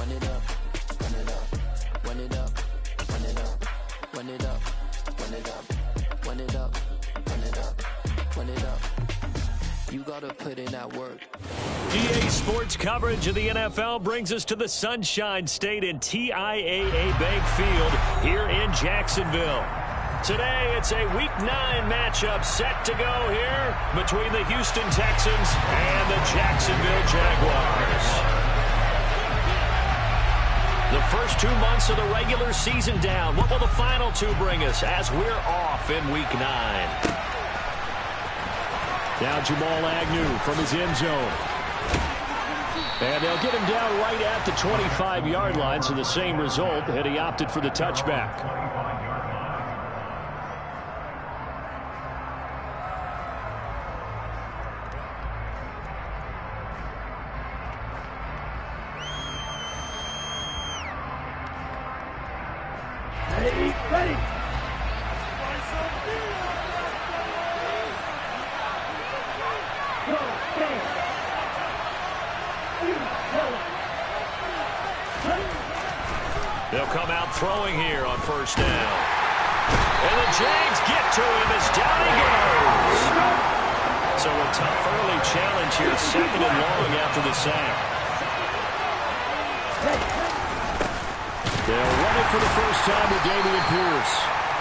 run it up, run it up, run it up, run it up, run it up, run it up, run it up, run it up, run it up. You gotta put in that work. EA Sports coverage of the NFL brings us to the Sunshine State and TIAA Bank Field here in Jacksonville. Today, it's a Week 9 matchup set to go here between the Houston Texans and the Jacksonville Jaguars. The first 2 months of the regular season down. What will the final 2 bring us as we're off in Week 9? Now Jamal Agnew from his end zone. And they'll get him down right at the 25-yard line, so the same result, and he opted for the touchback. Ready. They'll come out throwing here on first down. And the Jags get to him as down he goes. So a tough early challenge here, 2nd and long after the sack. They'll run it for the first time with Dameon Pierce.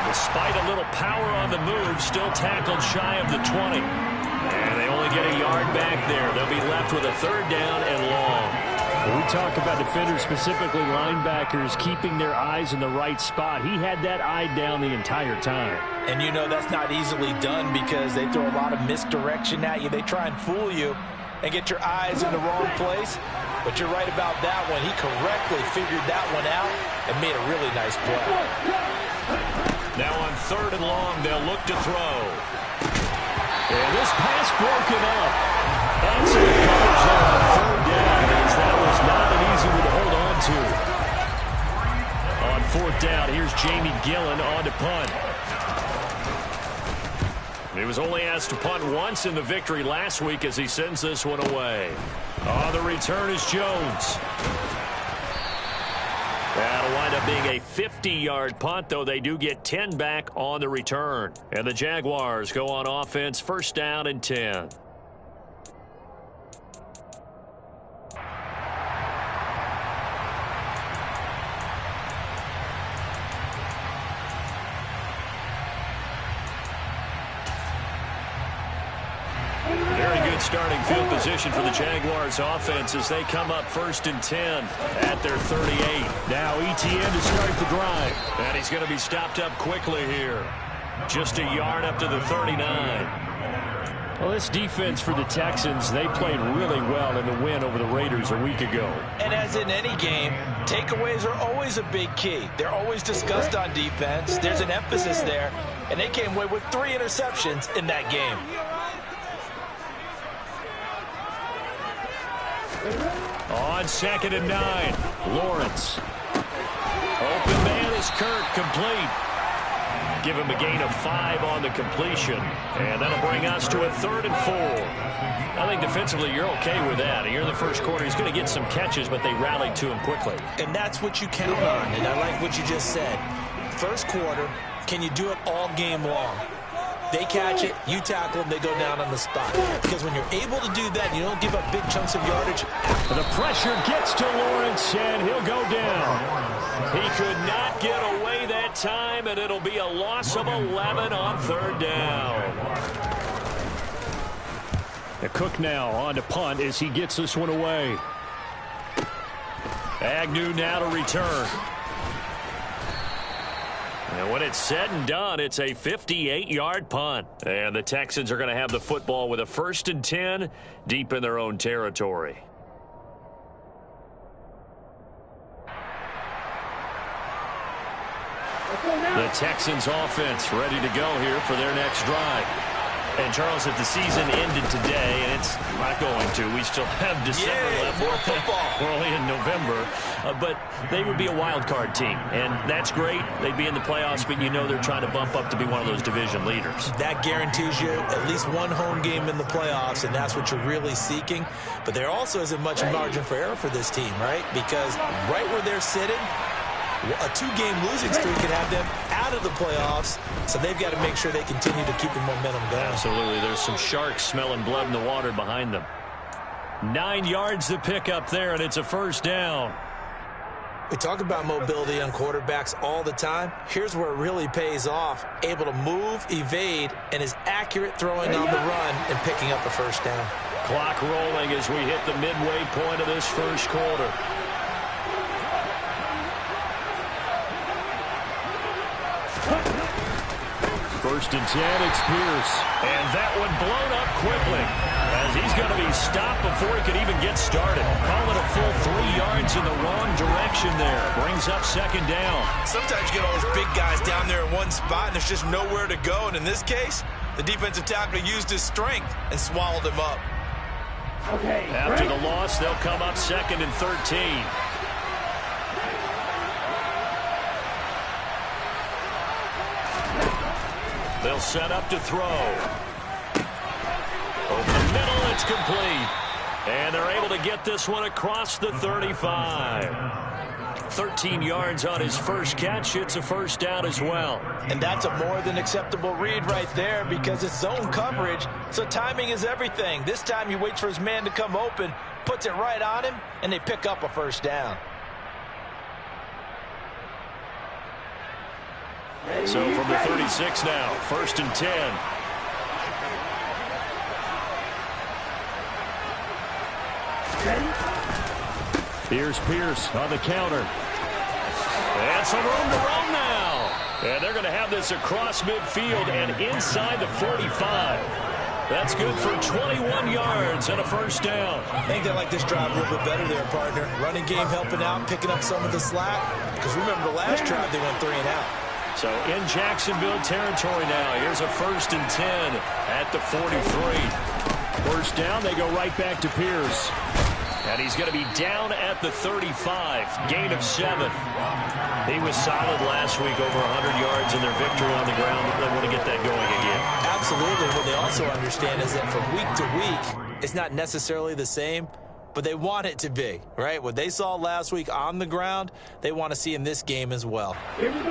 Despite a little power on the move, still tackled shy of the 20. And they only get a yard back there. They'll be left with a 3rd down and long. When we talk about defenders, specifically linebackers, keeping their eyes in the right spot, he had that eye down the entire time. And you know that's not easily done because they throw a lot of misdirection at you. They try and fool you and get your eyes in the wrong place. But you're right about that one. He correctly figured that one out and made a really nice play. Now on 3rd and long, they'll look to throw. And this pass broken up. Excellent coverage there on 3rd down, as that was not an easy one to hold on to. On 4th down, here's Jamie Gillen on to punt. He was only asked to punt once in the victory last week as he sends this one away. On the return is Jones. That'll wind up being a 50-yard punt, though they do get 10 back on the return. And the Jaguars go on offense, 1st down and 10. Starting field position for the Jaguars offense as they come up 1st and 10 at their 38. Now ETN to start the drive. And he's going to be stopped up quickly here. Just a yard up to the 39. Well, this defense for the Texans, they played really well in the win over the Raiders a week ago. And as in any game, takeaways are always a big key. They're always discussed on defense. There's an emphasis there. And they came away with 3 interceptions in that game. On 2nd and 9, Lawrence. Open man is Kirk, complete. Give him a gain of 5 on the completion. And that'll bring us to a 3rd and 4. I think defensively you're okay with that. Here in the first quarter, he's going to get some catches, but they rallied to him quickly. And that's what you count on, and I like what you just said. First quarter, can you do it all game long? They catch it, you tackle them, they go down on the spot. Because when you're able to do that, you don't give up big chunks of yardage. The pressure gets to Lawrence, and he'll go down. He could not get away that time, and it'll be a loss of 11 on 3rd down. The Cook now on to punt as he gets this one away. Agnew now to return. And when it's said and done, it's a 58-yard punt. And the Texans are going to have the football with a 1st and 10 deep in their own territory. The Texans offense ready to go here for their next drive. And, Charles, if the season ended today, and it's not going to, we still have December left. More football. We're only in November. But they would be a wild card team, and that's great. They'd be in the playoffs, but you know they're trying to bump up to be one of those division leaders. That guarantees you at least one home game in the playoffs, and that's what you're really seeking. But there also isn't much margin for error for this team, right? Because right where they're sitting, a 2-game losing streak could have them out of the playoffs, so they've got to make sure they continue to keep the momentum going. Absolutely. There's some sharks smelling blood in the water behind them. 9 yards to pick up there, and it's a first down. We talk about mobility on quarterbacks all the time. Here's where it really pays off. Able to move, evade, and is accurate throwing on the run and picking up a first down. Clock rolling as we hit the midway point of this first quarter. First and 10, it's Pierce. And that one blown up quickly as he's going to be stopped before he could even get started. Call it a full 3 yards in the wrong direction there. Brings up second down. Sometimes you get all those big guys down there in one spot and there's just nowhere to go. And in this case, the defensive tackle used his strength and swallowed him up. Okay. After the loss, they'll come up second and 13. They'll set up to throw. Over the middle, it's complete. And they're able to get this one across the 35. 13 yards on his first catch. It's a first down as well. And that's a more than acceptable read right there because it's zone coverage, so timing is everything. This time he waits for his man to come open, puts it right on him, and they pick up a first down. So from the 36 now, first and 10. Here's Pierce on the counter. And some room to run now. And they're going to have this across midfield and inside the 45. That's good for 21 yards and a first down. I think they like this drive a little bit better there, partner. Running game helping out, picking up some of the slack. Because remember the last drive they went 3 and out. So in Jacksonville territory now. Here's a first and 10 at the 43. First down, they go right back to Pierce. And he's going to be down at the 35. Gain of 7. He was solid last week, over 100 yards in their victory on the ground. They want to get that going again. Absolutely. What they also understand is that from week to week, it's not necessarily the same, but they want it to be, right? What they saw last week on the ground, they want to see in this game as well.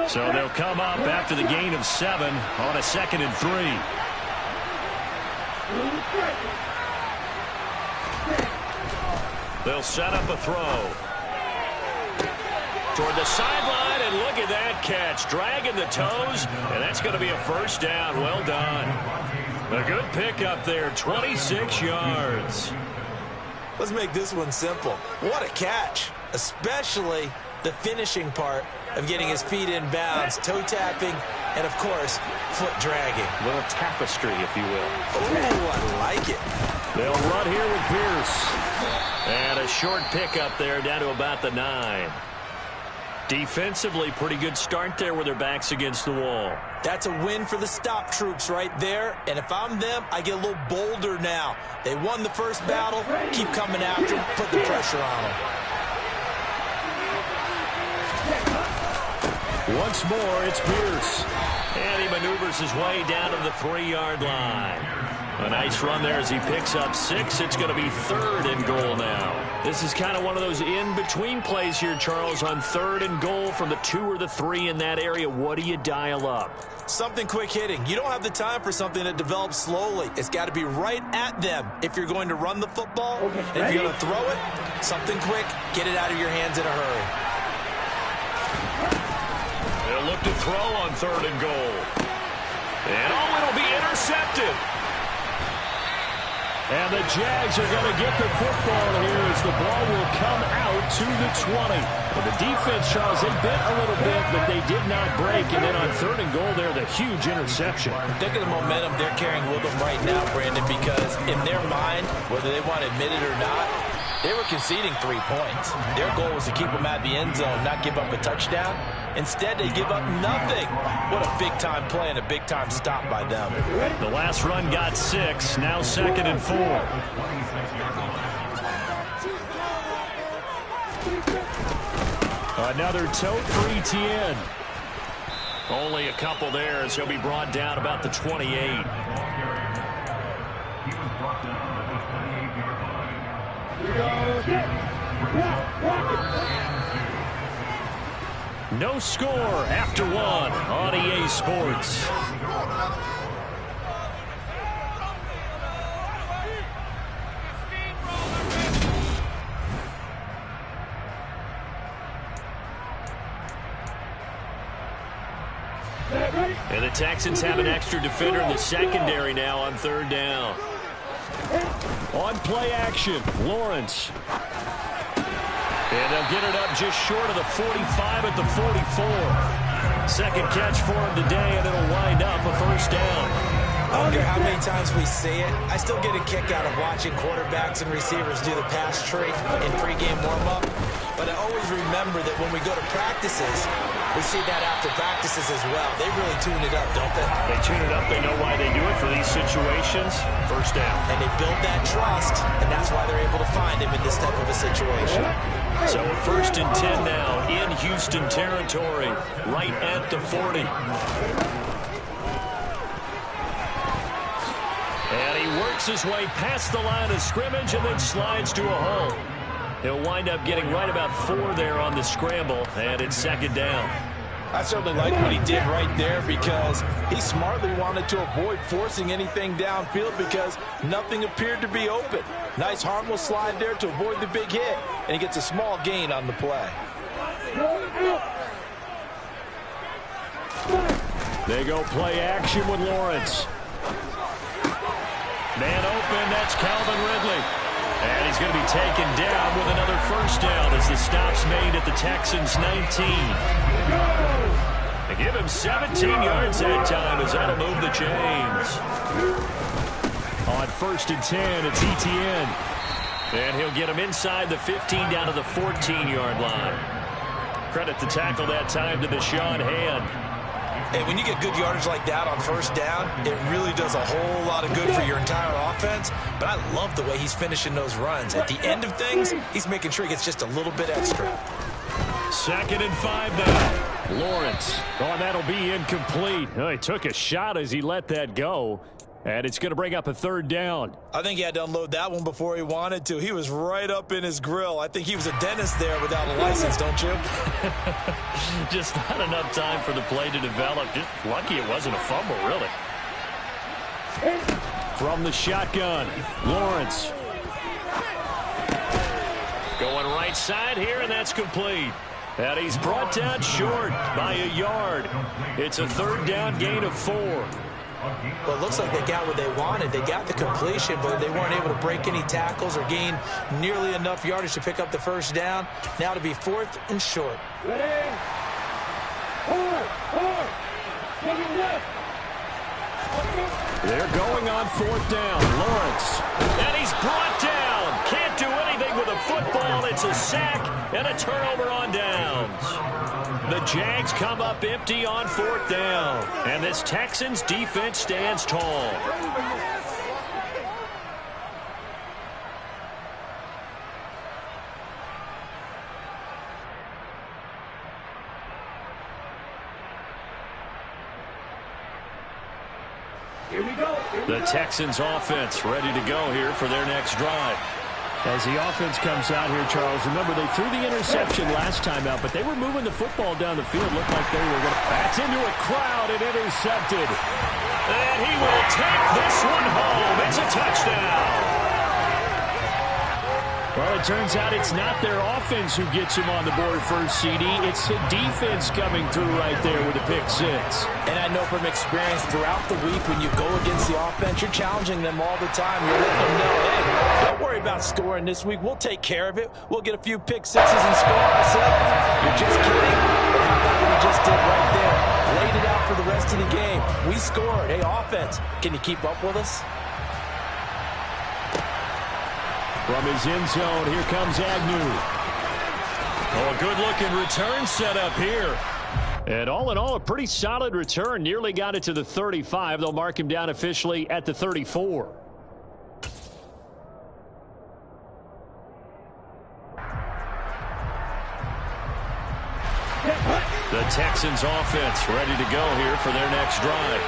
So they'll come up after the gain of 7 on a second and 3. They'll set up a throw. Toward the sideline, and look at that catch. Dragging the toes, and that's going to be a first down. Well done. A good pickup there, 26 yards. Let's make this one simple. What a catch, especially the finishing part of getting his feet in bounds, toe tapping, and of course, foot dragging. A little tapestry, if you will. Ooh, I like it. They'll run here with Pierce. And a short pickup there down to about the 9. Defensively, pretty good start there with their backs against the wall. That's a win for the stop troops right there. And if I'm them, I get a little bolder now. They won the first battle. Keep coming after them. Put the pressure on them. Once more, it's Pierce. And he maneuvers his way down to the 3-yard line. A nice run there as he picks up 6. It's going to be 3rd and goal now. This is kind of one of those in-between plays here, Charles, on 3rd and goal from the 2 or the 3 in that area. What do you dial up? Something quick hitting. You don't have the time for something that develops slowly. It's got to be right at them if you're going to run the football. And if you're going to throw it, something quick, get it out of your hands in a hurry. They'll look to throw on 3rd and goal. And it'll be intercepted. And the Jags are going to get the football here as the ball will come out to the 20. But the defense, Charles, they bit a little bit, but they did not break. And then on 3rd and goal there, the huge interception. Think of the momentum they're carrying with them right now, Brandon, because in their mind, whether they want to admit it or not, they were conceding 3 points. Their goal was to keep them at the end zone, not give up a touchdown. Instead, they give up nothing. What a big-time play and a big-time stop by them. The last run got 6. Now 2nd and 4. Another tote for Etienne. Only a couple there as he'll be brought down about the 28. No score after 1 on EA Sports. And the Texans have an extra defender in the secondary now on 3rd down. On play action, Lawrence. And they'll get it up just short of the 45 at the 44. Second catch for him today, and it'll wind up a 1st down. I don't care how many times we see it. I still get a kick out of watching quarterbacks and receivers do the pass tree in pregame warm-up. But I always remember that when we go to practices, we see that after practices as well. They really tune it up, don't they? They tune it up. They know why they do it for these situations. 1st down. And they build that trust, and that's why they're able to find him in this type of a situation. So 1st and 10 now in Houston territory, right at the 40. And he works his way past the line of scrimmage and then slides to a hole. He'll wind up getting right about 4 there on the scramble, and it's 2nd down. I certainly like what he did right there because he smartly wanted to avoid forcing anything downfield because nothing appeared to be open. Nice harmless slide there to avoid the big hit, and he gets a small gain on the play. They go play action with Lawrence. Man open, that's Calvin Ridley. And he's going to be taken down with another 1st down as the stop's made at the Texans' 19. They give him 17 yards that time as that'll move the chains. On 1st and 10, it's Etienne. And he'll get him inside the 15 down to the 14-yard line. Credit the tackle that time to Deshaun Hand. Hey, when you get good yardage like that on 1st down, it really does a whole lot of good for your entire offense. But I love the way he's finishing those runs. At the end of things, he's making sure he gets just a little bit extra. 2nd and 5 now. Lawrence. Oh, and that'll be incomplete. Oh, he took a shot as he let that go. And it's going to bring up a 3rd down. I think he had to unload that one before he wanted to. He was right up in his grill. I think he was a dentist there without a license, don't you? Just not enough time for the play to develop. Just lucky it wasn't a fumble, really. From the shotgun, Lawrence. Going right side here, and that's complete. And he's brought down short by a yard. It's a 3rd down gain of 4. Well, it looks like they got what they wanted. They got the completion, but they weren't able to break any tackles or gain nearly enough yardage to pick up the 1st down. Now to be 4th and short. Ready? Four. Taking left. They're going on 4th down. Lawrence. And he's brought down. Can't do anything with a football. It's a sack and a turnover on downs. The Jags come up empty on 4th down. And this Texans defense stands tall. Here we go. The Texans offense ready to go here for their next drive. As the offense comes out here, Charles, remember they threw the interception last time out, but they were moving the football down the field. Looked like they were going to... That's into a crowd and intercepted. And he will take this one home. It's a touchdown. Well, it turns out it's not their offense who gets him on the board first, CD. It's the defense coming through right there with a pick 6. And I know from experience throughout the week when you go against the offense, you're challenging them all the time. You're letting them know, hey, don't worry about scoring this week. We'll take care of it. We'll get a few pick 6s and score ourselves. You're just kidding? But how about what he just did right there? Laid it out for the rest of the game. We scored. Hey, offense, can you keep up with us? From his end zone, here comes Agnew. Oh, a good-looking return set up here. And all in all, a pretty solid return. Nearly got it to the 35. They'll mark him down officially at the 34. The Texans offense ready to go here for their next drive.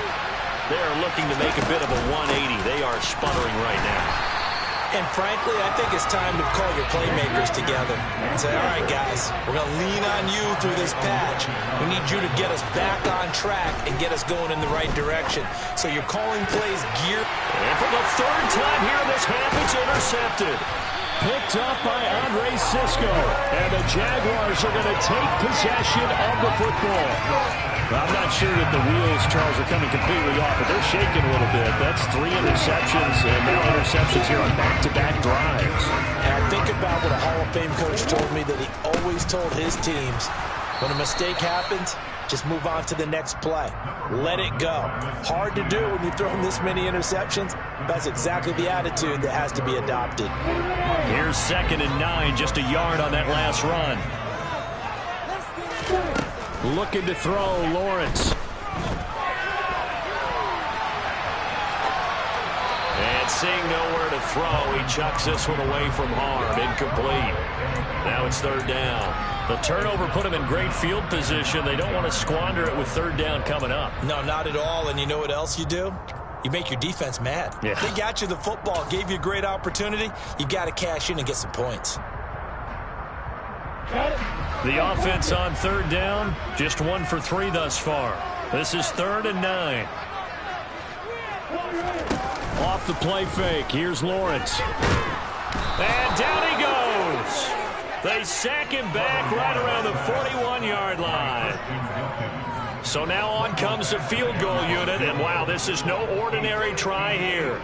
They are looking to make a bit of a 180. They are sputtering right now. And frankly, I think it's time to call your playmakers together and say, all right, guys, we're going to lean on you through this patch. We need you to get us back on track and get us going in the right direction. So you're calling plays gear. And for the third time here in this half, it's intercepted. Picked up by Andre Cisco. And the Jaguars are going to take possession of the football. I'm not sure that the wheels, Charles, are coming completely off, but they're shaking a little bit. That's 3 interceptions, and now interceptions here on back-to-back drives. And I think about what a Hall of Fame coach told me, that he always told his teams, when a mistake happens, just move on to the next play. Let it go. Hard to do when you throw this many interceptions. That's exactly the attitude that has to be adopted. Here's 2nd and 9, just a yard on that last run. Looking to throw, Lawrence. And seeing nowhere to throw, he chucks this one away from harm. Incomplete. Now it's 3rd down. The turnover put him in great field position. They don't want to squander it with 3rd down coming up. No, not at all. And you know what else you do? You make your defense mad. Yeah. They got you the football, gave you a great opportunity. You've got to cash in and get some points. The offense on 3rd down, just 1 for 3 thus far. This is 3rd and 9. Off the play fake. Here's Lawrence. And down he goes. They sack him back right around the 41-yard line. So now on comes the field goal unit, and wow, this is no ordinary try here.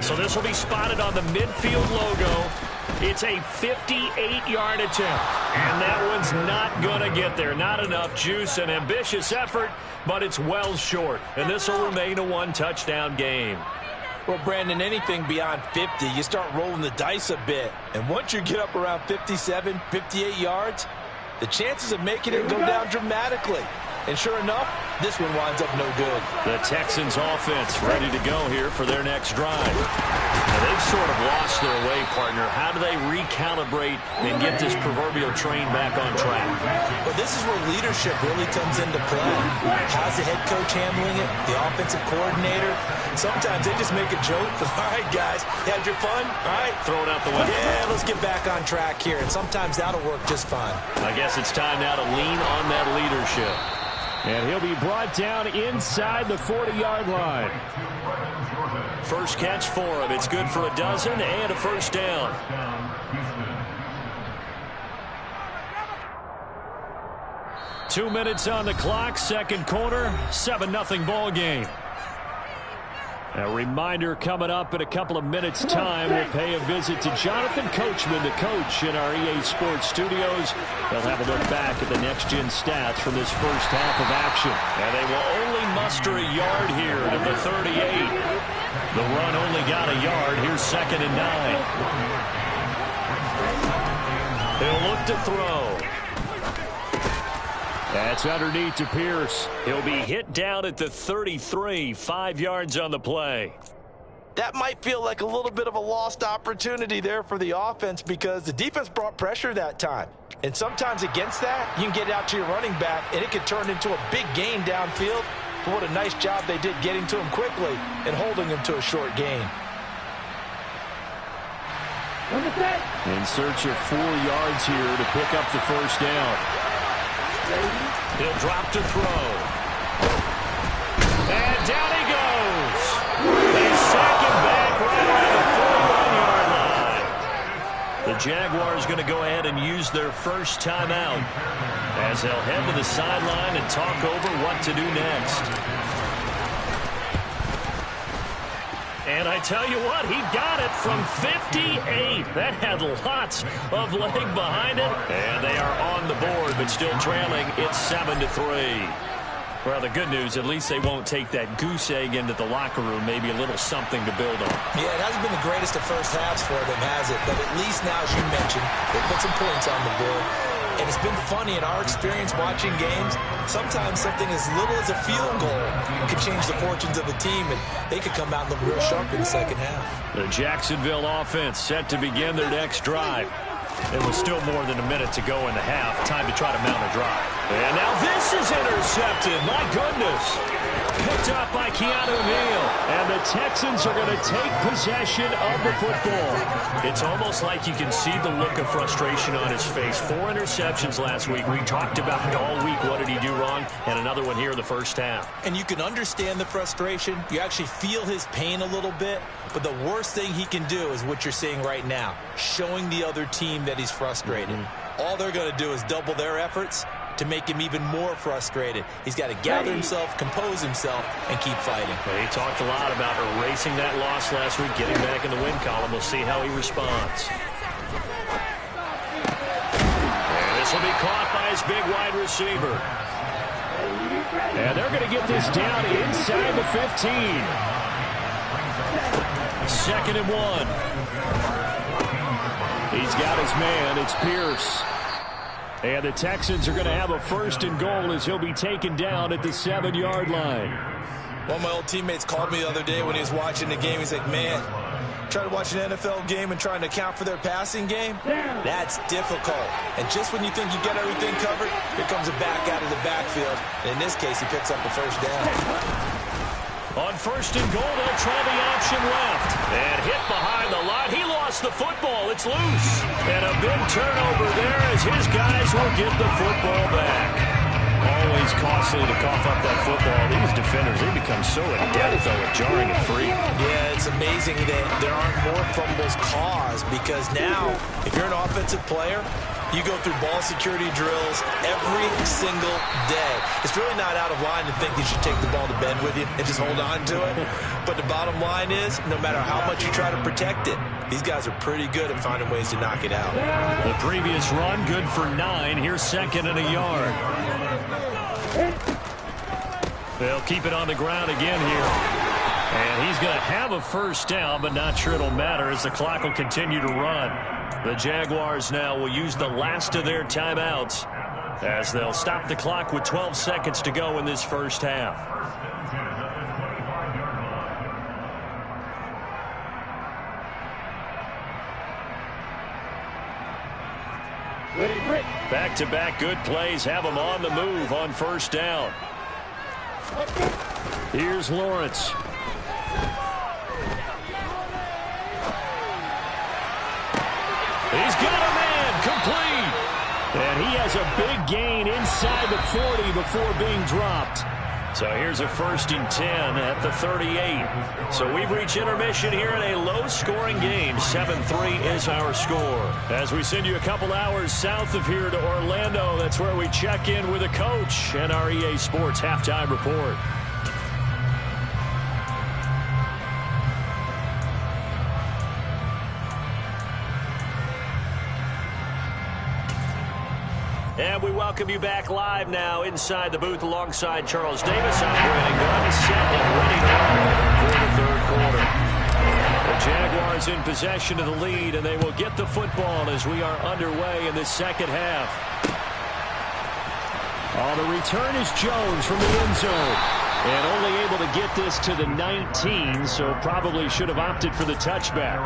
So this will be spotted on the midfield logo. It's a 58-yard attempt, and that one's not going to get there. Not enough juice, an ambitious effort, but it's well short, and this will remain a 1-touchdown game. Well, Brandon, anything beyond 50, you start rolling the dice a bit. And once you get up around 57, 58 yards, the chances of making it go down dramatically. And sure enough, this one winds up no good. The Texans offense ready to go here for their next drive. Now, they've sort of lost their way, partner. How do they recalibrate and get this proverbial train back on track? Well, this is where leadership really comes into play. How's the head coach handling it? The offensive coordinator? Sometimes they just make a joke. All right, guys, you had your fun? All right. Throw it out the window. Yeah, let's get back on track here. And sometimes that'll work just fine. I guess it's time now to lean on that leadership. And he'll be brought down inside the 40-yard line. First catch for him. It's good for a dozen and a 1st down. Two minutes on the clock, 2nd quarter, 7-0 ball game. A reminder coming up in a couple of minutes' time. We'll pay a visit to Jonathan Coachman, the coach in our EA Sports studios. They'll have a look back at the next-gen stats from this first half of action. And they will only muster a yard here to the 38. The run only got a yard. Here's 2nd and 9. He'll look to throw. That's underneath to Pierce. He'll be hit down at the 33, 5 yards on the play. That might feel like a little bit of a lost opportunity there for the offense because the defense brought pressure that time. And sometimes against that, you can get out to your running back, and it could turn into a big gain downfield. But what a nice job they did getting to him quickly and holding him to a short gain. In search of 4 yards here to pick up the 1st down. He'll drop to throw. And down he goes. They sack him back right around the 41-yard line. The Jaguars going to go ahead and use their first timeout as they'll head to the sideline and talk over what to do next. And I tell you what, he got it from 58. That had lots of leg behind it. And they are on the board, but still trailing. It's 7-3. Well, the good news, at least they won't take that goose egg into the locker room. Maybe a little something to build on. Yeah, it hasn't been the greatest of first halves for them, has it? But at least now, as you mentioned, they put some points on the board. And it's been funny in our experience watching games. Sometimes something as little as a field goal could change the fortunes of a team, and they could come out and look real sharp in the second half. The Jacksonville offense set to begin their next drive. It was still more than a minute to go in the half. Time to try to mount a drive. And now this is intercepted. My goodness. Picked up by Keanu Neal. And the Texans are going to take possession of the football. It's almost like you can see the look of frustration on his face. 4 interceptions last week. We talked about it all week. What did he do wrong? And another one here in the first half. And you can understand the frustration. You actually feel his pain a little bit. But the worst thing he can do is what you're seeing right now, showing the other team that he's frustrated. All they're going to do is double their efforts to make him even more frustrated. He's got to gather himself, compose himself, and keep fighting. Well, he talked a lot about erasing that loss last week, getting back in the win column. We'll see how he responds. And this will be caught by his big wide receiver. And they're going to get this down inside the 15. 2nd and 1. He's got his man. It's Pierce. And the Texans are going to have a 1st and goal as he'll be taken down at the 7-yard line. One of my old teammates called me the other day when he was watching the game. He's like, man, trying to watch an NFL game and trying to account for their passing game, that's difficult. And just when you think you get everything covered, here comes a back out of the backfield. And in this case, he picks up a 1st down. On 1st and goal, they'll try the option left. And hit behind the line. He lost the football. It's loose. And a big turnover there as his guys will get the football back. Always costly to cough up that football. These defenders, they become so adept, though, at jarring it free. Yeah, it's amazing that there aren't more fumbles caused because now, if you're an offensive player, you go through ball security drills every single day. It's really not out of line to think you should take the ball to bed with you and just hold on to it. But the bottom line is, no matter how much you try to protect it, these guys are pretty good at finding ways to knock it out. The previous run, good for 9. Here's 2nd and a yard. They'll keep it on the ground again here. And he's going to have a 1st down, but not sure it'll matter as the clock will continue to run. The Jaguars now will use the last of their timeouts as they'll stop the clock with 12 seconds to go in this first half. Back-to-back good plays have them on the move on 1st down. Here's Lawrence. He's got a man, complete. And he has a big gain inside the 40 before being dropped. So here's a 1st and 10 at the 38. So we've reached intermission here in a low-scoring game. 7-3 is our score. As we send you a couple hours south of here to Orlando, that's where we check in with a coach and our EA Sports Halftime Report. And we welcome you back live now inside the booth alongside Charles Davis. I'm Brandon Gunn, set and ready to run for the 3rd quarter. The Jaguars in possession of the lead, and they will get the football as we are underway in the 2nd half. The return is Jones from the end zone. And only able to get this to the 19, so probably should have opted for the touchback.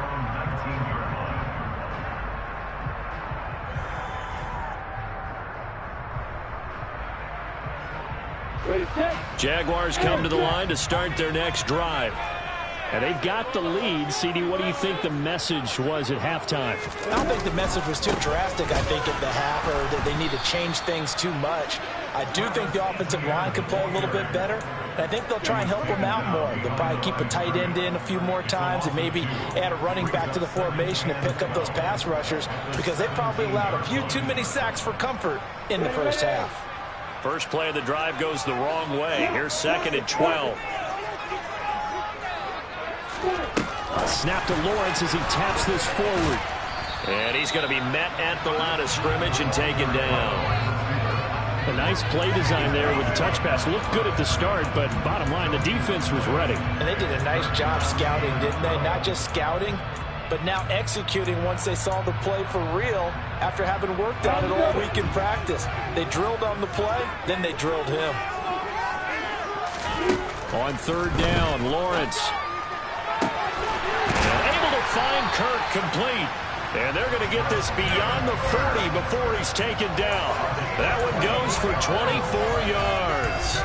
Jaguars come to the line to start their next drive. And they've got the lead. CD, what do you think the message was at halftime? I don't think the message was too drastic, I think, at the half, or that they need to change things too much. I do think the offensive line could play a little bit better. And I think they'll try and help them out more. They'll probably keep a tight end in a few more times and maybe add a running back to the formation to pick up those pass rushers because they probably allowed a few too many sacks for comfort in the first half. First play of the drive goes the wrong way. Here's 2nd and 12. A snap to Lawrence as he taps this forward. And he's going to be met at the line of scrimmage and taken down. A nice play design there with the touch pass. Looked good at the start, but bottom line, the defense was ready. And they did a nice job scouting, didn't they? Not just scouting, but now executing once they saw the play for real after having worked on it all week in practice. They drilled on the play, then they drilled him. On third down, Lawrence. Able to find Kirk complete. And they're going to get this beyond the 40 before he's taken down. That one goes for 24 yards.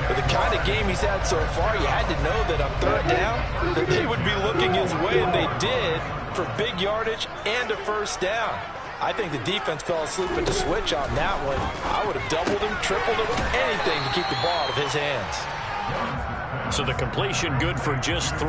With the kind of game he's had so far, you had to know that on third down that they would be looking his way, and they did, for big yardage and a first down. I think the defense fell asleep at the switch on that one. I would have doubled him, tripled him, anything to keep the ball out of his hands. So the completion good for just 3.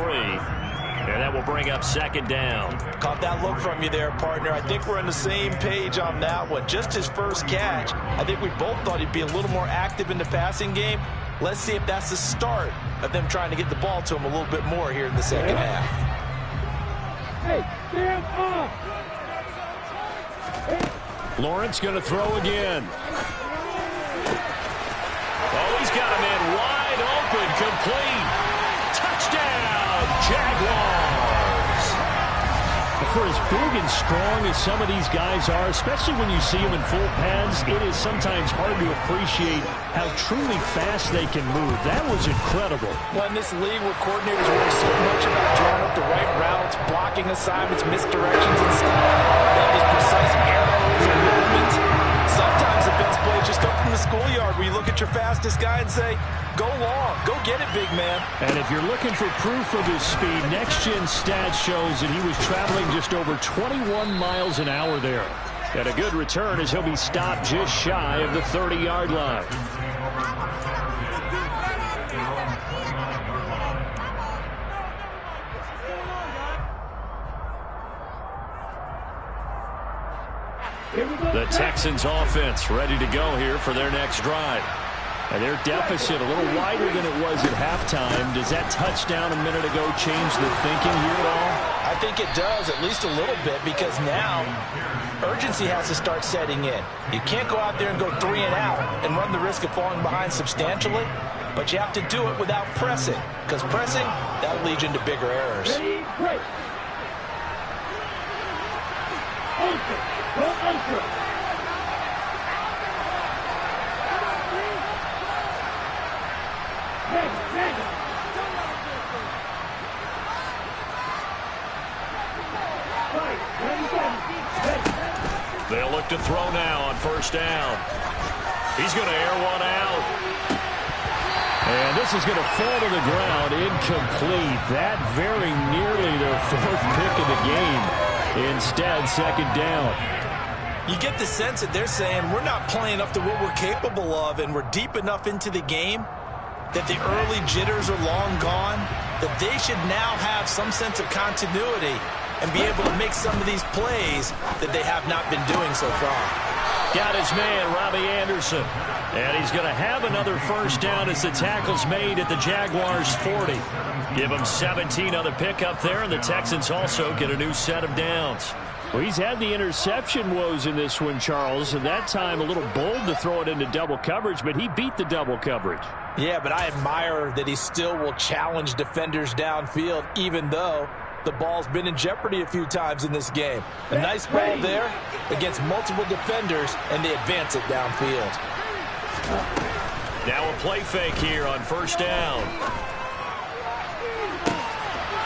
And that will bring up second down. Caught that look from you there, partner. I think we're on the same page on that one. Just his first catch. I think we both thought he'd be a little more active in the passing game. Let's see if that's the start of them trying to get the ball to him a little bit more here in the second half. Hey, stand up! Lawrence going to throw again. Oh, he's got a man wide open, complete. Touchdown, Jaguars. For as big and strong as some of these guys are, especially when you see them in full pads, it is sometimes hard to appreciate how truly fast they can move. That was incredible. Well, in this league where coordinators worry so much about drawing up the right routes, blocking assignments, misdirections, and stuff, they have these precise arrows and movements. Sometimes the best plays just come from the schoolyard where you look at your fastest guy and say, go long, go get it, big man. And if you're looking for proof of his speed, Next Gen Stats shows that he was traveling just over 21 miles an hour there. And a good return as he'll be stopped just shy of the 30-yard line. The Texans offense ready to go here for their next drive. And their deficit a little wider than it was at halftime. Does that touchdown a minute ago change the thinking here at all? I think it does, at least a little bit, because now urgency has to start setting in. You can't go out there and go 3 and out and run the risk of falling behind substantially, but you have to do it without pressing, because pressing, that'll lead you into bigger errors. Ready, break. Ultra, go ultra. They'll look to throw now on first down. He's going to air one out. And this is going to fall to the ground, incomplete. That very nearly their 4th pick of the game. Instead, second down. You get the sense that they're saying we're not playing up to what we're capable of, and we're deep enough into the game that the early jitters are long gone, that they should now have some sense of continuity and be able to make some of these plays that they have not been doing so far. Got his man, Robbie Anderson. And he's going to have another first down as the tackle's made at the Jaguars' 40. Give him 17 on the pickup there, and the Texans also get a new set of downs. Well, he's had the interception woes in this one, Charles, and that time a little bold to throw it into double coverage, but he beat the double coverage. Yeah, but I admire that he still will challenge defenders downfield, even though the ball's been in jeopardy a few times in this game. A nice ball there against multiple defenders, and they advance it downfield. Now a play fake here on first down.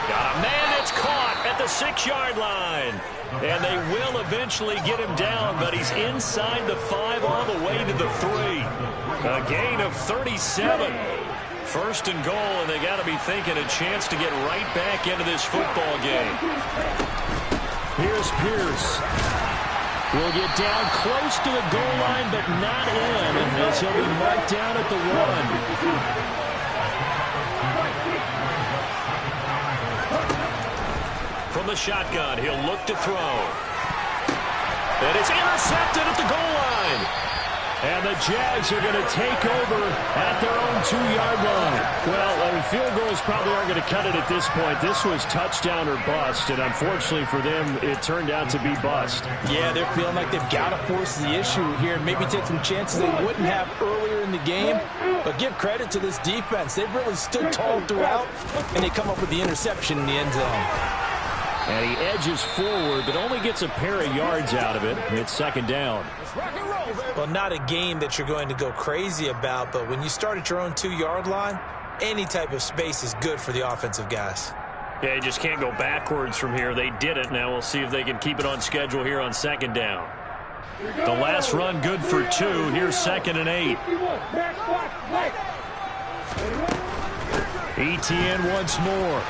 Got a man that's caught at the 6-yard line. And they will eventually get him down, but he's inside the 5 all the way to the 3. A gain of 37. First and goal, and they got to be thinking a chance to get right back into this football game. Here's Pierce. Will get down close to the goal line, but not in, as he'll be marked down at the 1. From the shotgun, he'll look to throw. And it's intercepted at the goal line. And the Jags are going to take over at their own 2-yard line. Well, field goals probably aren't going to cut it at this point. This was touchdown or bust, and unfortunately for them, it turned out to be bust. Yeah, they're feeling like they've got to force the issue here and maybe take some chances they wouldn't have earlier in the game. But give credit to this defense. They've really stood tall throughout, and they come up with the interception in the end zone. And he edges forward, but only gets a pair of yards out of it. It's second down. Well, not a game that you're going to go crazy about, but when you start at your own 2-yard line, any type of space is good for the offensive guys. Yeah, you just can't go backwards from here. They did it. Now we'll see if they can keep it on schedule here on second down. The last run good for 2. Here's 2nd and 8. Etienne once more.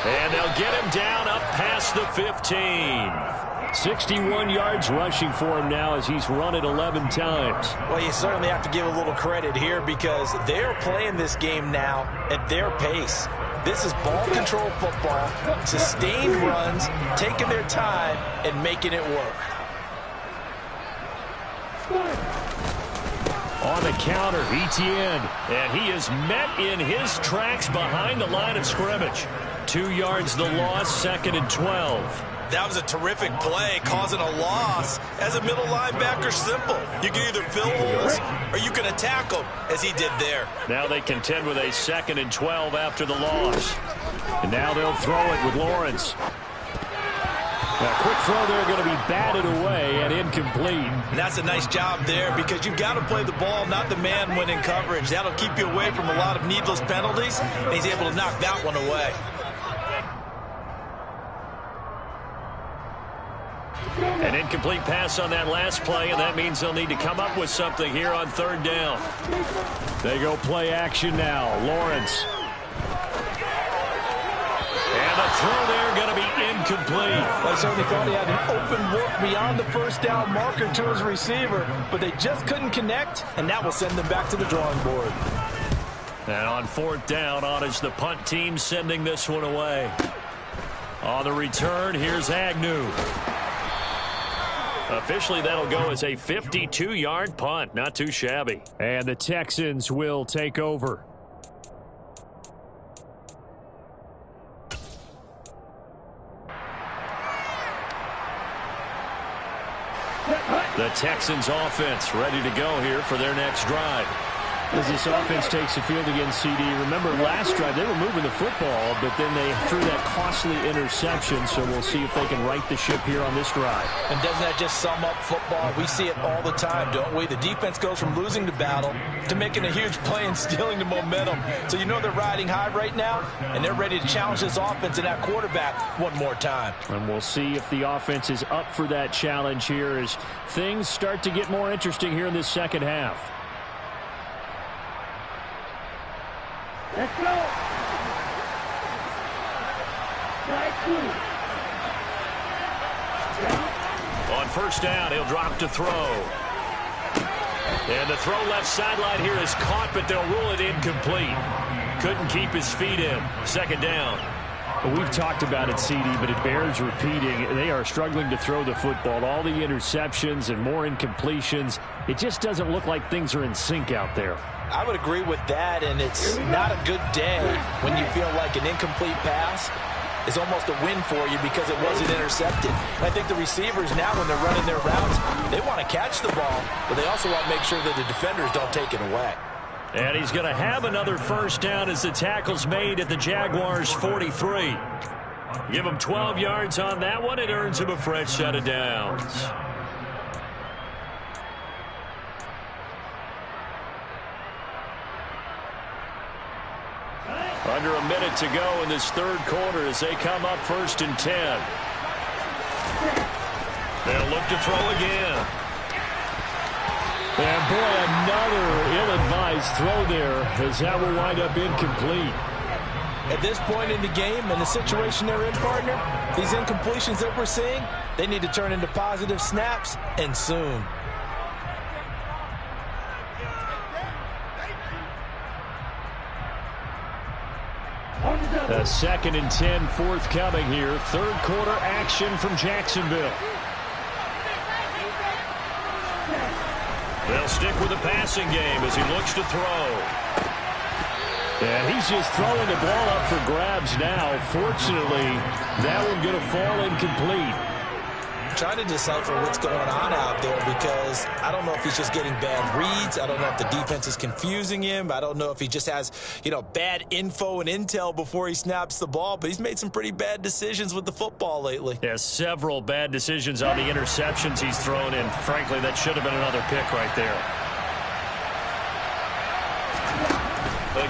And they'll get him down up past the 15. 61 yards rushing for him now as he's run it 11 times. Well, you certainly have to give a little credit here because they're playing this game now at their pace. This is ball control football, sustained runs, taking their time and making it work. On the counter, Etienne. And he is met in his tracks behind the line of scrimmage. 2 yards the loss, 2nd and 12. That was a terrific play, causing a loss. As a middle linebacker, simple. You can either fill holes or you can attack them, as he did there. Now they contend with a 2nd and 12 after the loss. And now they'll throw it with Lawrence. A quick throw there going to be batted away and incomplete. And that's a nice job there because you've got to play the ball, not the man when in coverage. That'll keep you away from a lot of needless penalties, and he's able to knock that one away. An incomplete pass on that last play, and that means they'll need to come up with something here on 3rd down. They go play action now. Lawrence. And the throw there going to be incomplete. I certainly thought he had an open look beyond the 1st down marker to his receiver, but they just couldn't connect, and that will send them back to the drawing board. And on 4th down, on is the punt team sending this one away. On the return, here's Agnew. Officially, that'll go as a 52-yard punt. Not too shabby. And the Texans will take over. The Texans offense ready to go here for their next drive. As this offense takes the field against CD, remember last drive they were moving the football, but then they threw that costly interception, so we'll see if they can right the ship here on this drive. And doesn't that just sum up football? We see it all the time, don't we? The defense goes from losing the battle to making a huge play and stealing the momentum. So you know they're riding high right now, and they're ready to challenge this offense and that quarterback one more time. And we'll see if the offense is up for that challenge here as things start to get more interesting here in this second half. Let's go. On 1st down, he'll drop to throw. And the throw left sideline here is caught, but they'll rule it incomplete. Couldn't keep his feet in. 2nd down. Well, we've talked about it, CD, but it bears repeating. They are struggling to throw the football. All the interceptions and more incompletions. It just doesn't look like things are in sync out there. I would agree with that, and it's not a good day when you feel like an incomplete pass is almost a win for you because it wasn't intercepted. And I think the receivers now, when they're running their routes, they want to catch the ball, but they also want to make sure that the defenders don't take it away. And he's going to have another 1st down as the tackle's made at the Jaguars' 43. Give him 12 yards on that one. It earns him a fresh set of downs. Under a minute to go in this 3rd quarter as they come up 1st and 10. They'll look to throw again. And boy, another ill-advised throw there as that will wind up incomplete. At this point in the game and the situation they're in, partner, these incompletions that we're seeing, they need to turn into positive snaps, and soon. A 2nd and 10 forthcoming here. 3rd quarter action from Jacksonville. They'll stick with the passing game as he looks to throw. And he's just throwing the ball up for grabs now. Fortunately, that one going to fall incomplete. I'm trying to decipher what's going on out there because I don't know if he's just getting bad reads. I don't know if the defense is confusing him. I don't know if he just has, bad info and intel before he snaps the ball. But he's made some pretty bad decisions with the football lately. Yeah, several bad decisions on the interceptions he's thrown in. Frankly, that should have been another pick right there.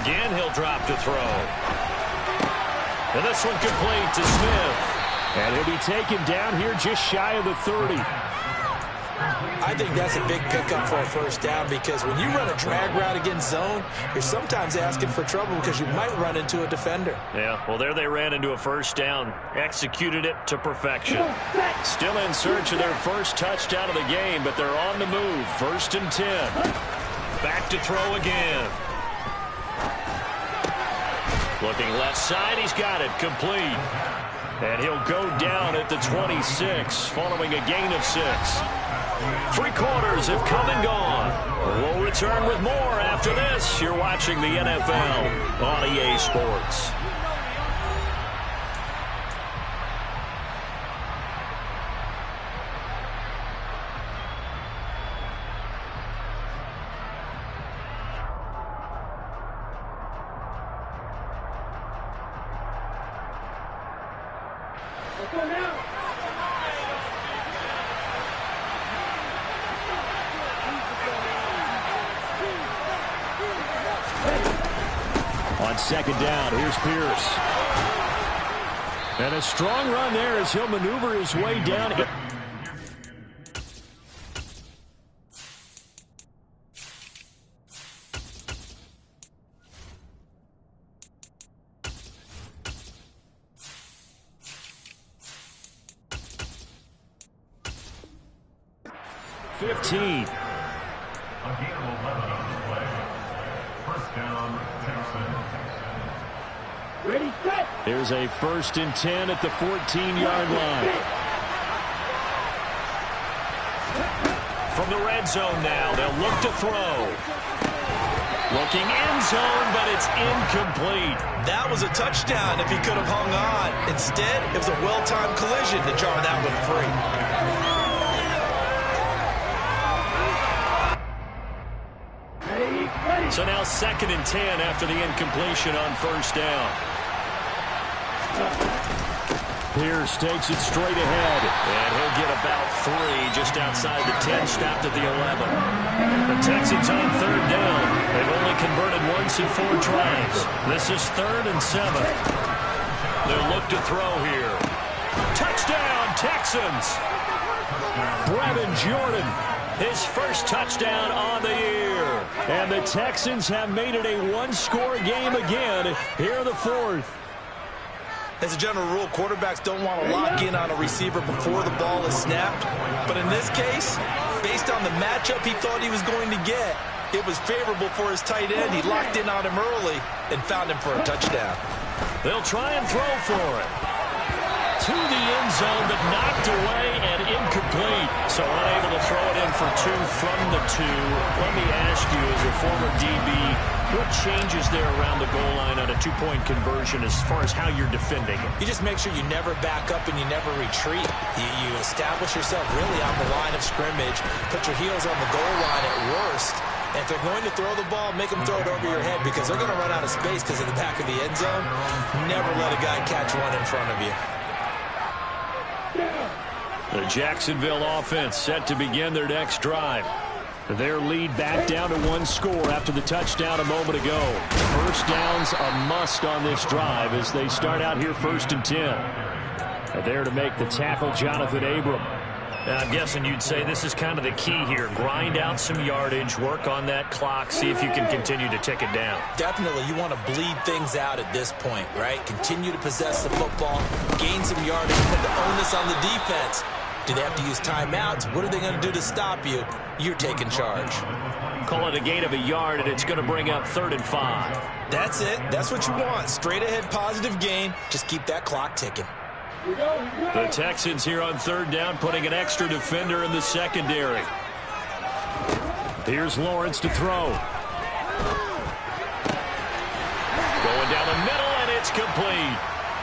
Again, he'll drop to throw. And this one complete to Smith. And he'll be taken down here just shy of the 30. I think that's a big pickup for a first down because when you run a drag route against zone, you're sometimes asking for trouble because you might run into a defender. Yeah, well, there they ran into a first down. Executed it to perfection. Still in search of their first touchdown of the game, but they're on the move. 1st and 10. Back to throw again. Looking left side, he's got it, complete. And he'll go down at the 26, following a gain of 6. 3 quarters have come and gone. We'll return with more after this. You're watching the NFL on EA Sports. On 2nd down, here's Pierce. And a strong run there as he'll maneuver his way down. There's a 1st and 10 at the 14-yard line. From the red zone now, they'll look to throw. Looking end zone, but it's incomplete. That was a touchdown if he could have hung on. Instead, it was a well-timed collision to jar that one free. So now 2nd and 10 after the incompletion on 1st down. Pierce takes it straight ahead. And he'll get about 3 just outside the 10, stopped at the 11. The Texans on 3rd down. They've only converted once in 4 tries. This is 3rd and 7. They'll look to throw here. Touchdown, Texans! Brevin Jordan, his first touchdown on the year. And the Texans have made it a 1-score game again here in the 4th. As a general rule, quarterbacks don't want to lock in on a receiver before the ball is snapped. But in this case, based on the matchup he thought he was going to get, it was favorable for his tight end. He locked in on him early and found him for a touchdown. They'll try and throw for it. To the end zone, but knocked away and incomplete. So unable to throw it in for 2 from the 2. Let me ask you, as a former DB, what changes there around the goal line on a 2-point conversion as far as how you're defending it? You just make sure you never back up and you never retreat. You establish yourself really on the line of scrimmage, put your heels on the goal line at worst. And if they're going to throw the ball, make them throw it over your head because they're going to run out of space because of the back of the end zone. Never let a guy catch one in front of you. The Jacksonville offense set to begin their next drive. Their lead back down to 1 score after the touchdown a moment ago. First down's a must on this drive as they start out here 1st and 10. And there to make the tackle, Jonathan Abram. Now, I'm guessing you'd say this is kind of the key here. Grind out some yardage, work on that clock, see if you can continue to tick it down. Definitely, you want to bleed things out at this point, right? Continue to possess the football, gain some yardage, put the onus on the defense. Do they have to use timeouts? What are they going to do to stop you? You're taking charge. Call it a gain of a yard, and it's going to bring up 3rd and 5. That's it. That's what you want. Straight ahead positive gain. Just keep that clock ticking. The Texans here on 3rd down, putting an extra defender in the secondary. Here's Lawrence to throw. Going down the middle, and it's complete.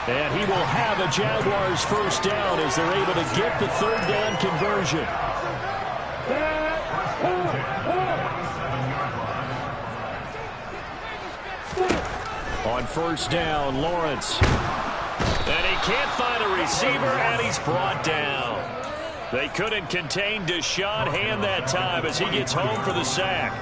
And he will have a Jaguars first down as they're able to get the third down conversion. On first down, Lawrence. And he can't find a receiver, and he's brought down. They couldn't contain Deshaun Hand that time as he gets home for the sack.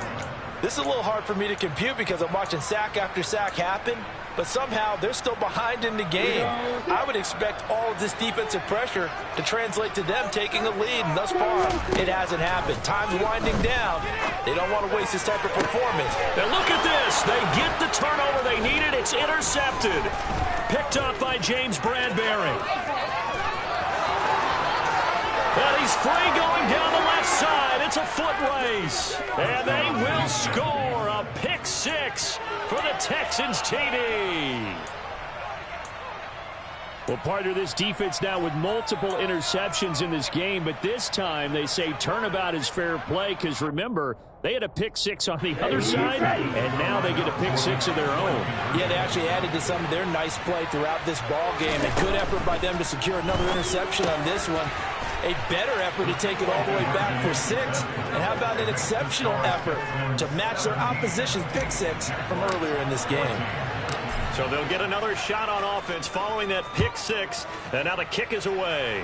This is a little hard for me to compute because I'm watching sack after sack happen, but somehow they're still behind in the game. I would expect all of this defensive pressure to translate to them taking a lead, and thus far, it hasn't happened. Time's winding down. They don't want to waste this type of performance. And look at this. They get the turnover they needed. It's intercepted. Picked up by James Bradbury. And he's free going down the left side. It's a foot race. And they will score a pick six for the Texans TD. Well, partner, this defense now with multiple interceptions in this game, but this time they say turnabout is fair play because, remember, they had a pick six on the other side, and now they get a pick six of their own. Yeah, they actually added to some of their nice play throughout this ball game. A good effort by them to secure another interception on this one. A better effort to take it all the way back for six. And how about an exceptional effort to match their opposition's pick six from earlier in this game? So they'll get another shot on offense following that pick six. And now the kick is away.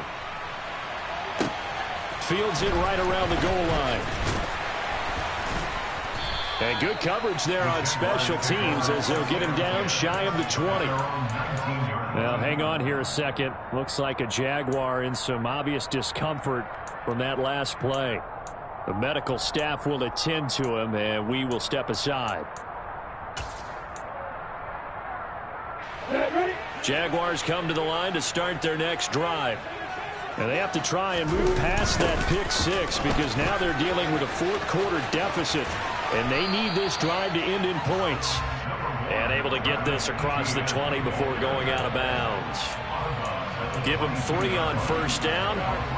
Fields it right around the goal line. And good coverage there on special teams as they'll get him down shy of the 20. Now, hang on here a second. Looks like a Jaguar in some obvious discomfort from that last play. The medical staff will attend to him, and we will step aside. Jaguars come to the line to start their next drive. And they have to try and move past that pick six because now they're dealing with a fourth-quarter deficit, and they need this drive to end in points. And able to get this across the 20 before going out of bounds. Give him 3 on first down.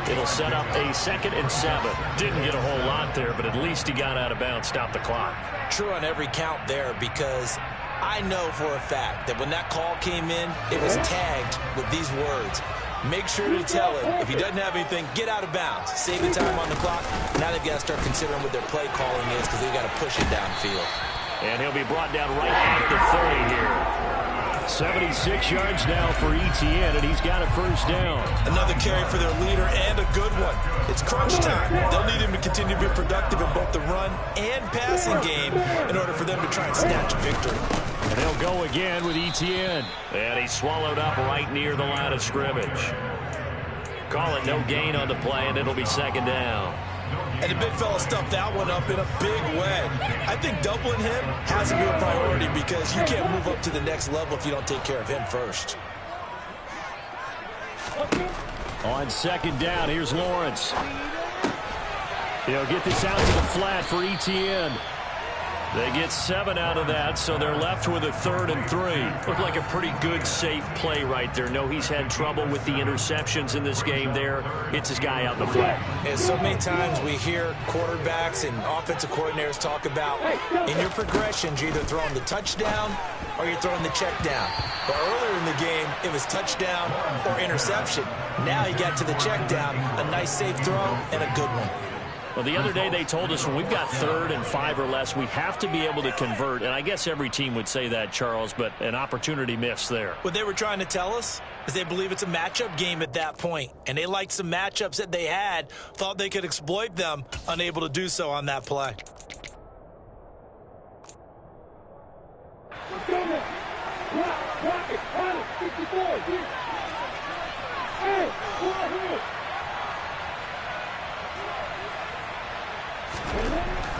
It'll set up a 2nd and 7. Didn't get a whole lot there, but at least he got out of bounds, stopped the clock. True on every count there because I know for a fact that when that call came in, it was tagged with these words. Make sure to tell him, if he doesn't have anything, get out of bounds. Save the time on the clock. Now they've got to start considering what their play calling is because they've got to push it downfield. And he'll be brought down right at the 30 here. 76 yards now for Etienne, and he's got a first down. Another carry for their leader and a good one. It's crunch time. They'll need him to continue to be productive in both the run and passing game in order for them to try and snatch a victory. And they'll go again with Etienne. And he's swallowed up right near the line of scrimmage. Call it no gain on the play, and it'll be 2nd down. And the big fella stuffed that one up in a big way. I think doubling him has to be a priority because you can't move up to the next level if you don't take care of him first. On 2nd down, here's Lawrence. He'll get this out to the flat for Etienne. They get 7 out of that, so they're left with a 3rd and 3. Looked like a pretty good, safe play right there. No, he's had trouble with the interceptions in this game there. Gets his guy out in the flat. And so many times we hear quarterbacks and offensive coordinators talk about in your progressions, you're either throwing the touchdown or you're throwing the check down. But earlier in the game, it was touchdown or interception. Now he got to the check down, a nice safe throw and a good one. Well, the other day they told us when we've got 3rd and 5 or less, we have to be able to convert. And I guess every team would say that, Charles, but an opportunity missed there. What they were trying to tell us is they believe it's a matchup game at that point. And they liked some matchups that they had, thought they could exploit them, unable to do so on that play.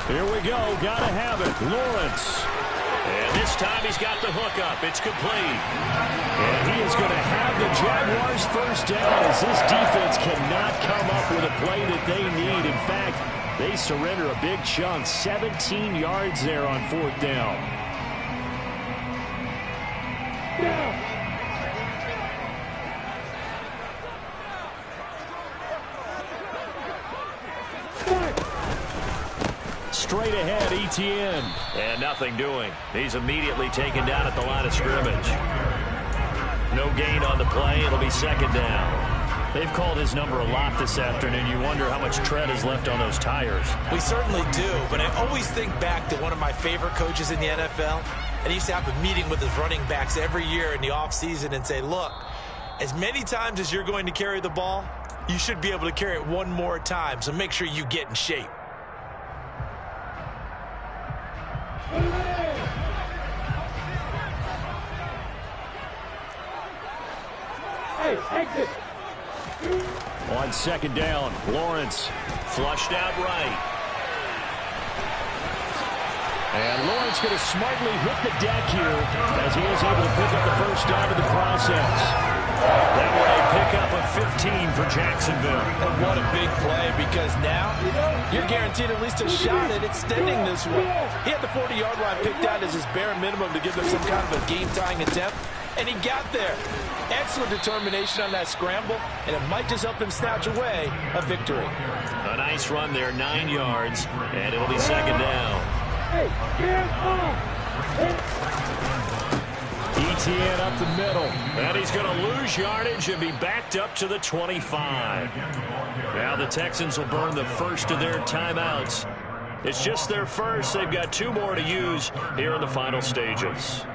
Here we go. Got to have it. Lawrence. And this time he's got the hook up. It's complete. And he is going to have the Jaguars first down as this defense cannot come up with a play that they need. In fact, they surrender a big chunk. 17 yards there on 4th down. Straight ahead, Etienne. And nothing doing. He's immediately taken down at the line of scrimmage. No gain on the play. It'll be second down. They've called his number a lot this afternoon. You wonder how much tread is left on those tires. We certainly do, but I always think back to one of my favorite coaches in the NFL. And he used to have a meeting with his running backs every year in the offseason and say, look, as many times as you're going to carry the ball, you should be able to carry it one more time, so make sure you get in shape. Hey, exit. On second down, Lawrence flushed out right. And Lawrence going to smartly hit the deck here as he is able to pick up the first down in the process. That one a pickup of 15 for Jacksonville. And what a big play, because now you're guaranteed at least a shot at extending this one. He had the 40-yard line picked out as his bare minimum to give them some kind of a game-tying attempt, and he got there. Excellent determination on that scramble, and it might just help him snatch away a victory. A nice run there, 9 yards, and it'll be second down. ETN up the middle. And he's going to lose yardage and be backed up to the 25. Now the Texans will burn the first of their timeouts. It's just their first. They've got 2 more to use here in the final stages.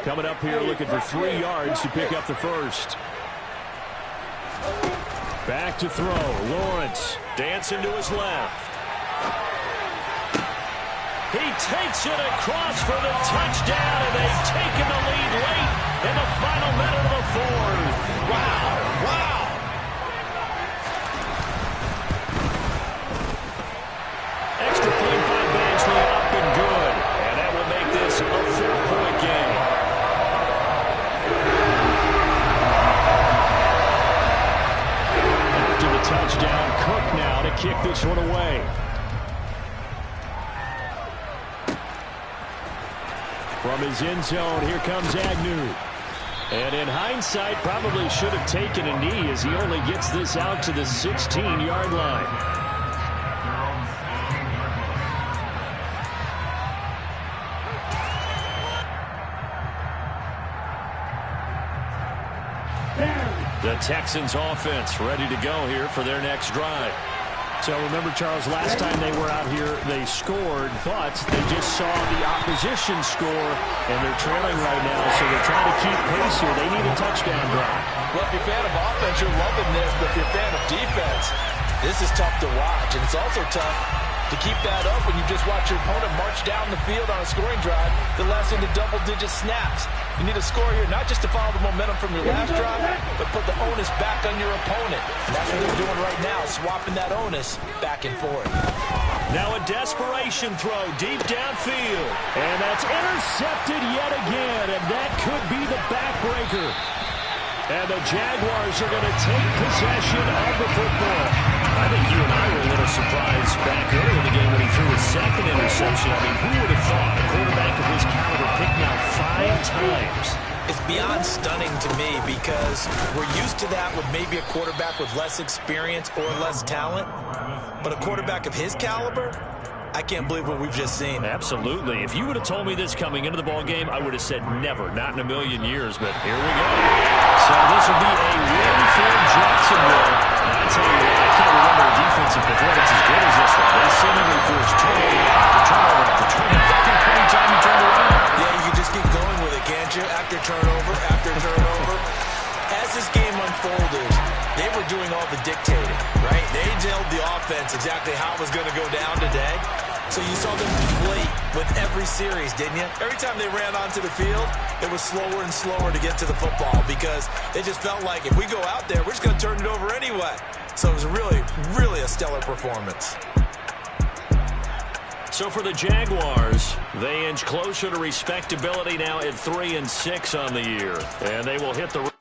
Coming up here looking for 3 yards to pick up the first. Back to throw. Lawrence dancing to his left. He takes it across for the touchdown, and they've taken the lead late in the final minute of the fourth. Wow, wow. Extra point by Badgley, up and good. And that will make this a 4-point game. after the touchdown. Cook now to kick this one away. From his end zone, here comes Agnew. And in hindsight, probably should have taken a knee as he only gets this out to the 16-yard line. The Texans offense ready to go here for their next drive. So remember, Charles, last time they were out here, they scored, but they just saw the opposition score, and they're trailing right now, so they're trying to keep pace here. They need a touchdown drive. Well, if you're a fan of offense, you're loving this, but if you're a fan of defense, this is tough to watch, and it's also tough to keep that up when you just watch your opponent march down the field on a scoring drive that lasts into double-digit snaps. You need a score here, not just to follow the momentum from your last drive, but put the onus back on your opponent. And that's what they're doing right now, swapping that onus back and forth. Now a desperation throw deep downfield. And that's intercepted yet again, and that could be the backbreaker. And the Jaguars are going to take possession of the football. I think you and I were a little surprised back early in the game when he threw his second interception. I mean, who would have thought a quarterback of his caliber picked out 5 times? It's beyond stunning to me because we're used to that with maybe a quarterback with less experience or less talent. But a quarterback of his caliber, I can't believe what we've just seen. Absolutely. If you would have told me this coming into the ball game, I would have said never, not in a million years. But here we go. So this will be a win for Jacksonville. And I tell you what, I can't remember a defensive performance as good as this one. They seemingly forced turnover after turnover after turnover. Every time you turn around. Yeah, you can just keep going with it, can't you? After turnover, after turnover. As this game unfolded, they were doing all the dictating, right? They told the offense exactly how it was going to go down today. So you saw them deflate with every series, didn't you? Every time they ran onto the field, it was slower and slower to get to the football because they just felt like if we go out there, we're just going to turn it over anyway. So it was really, really a stellar performance. So for the Jaguars, they inch closer to respectability now at 3-6 on the year. And they will hit the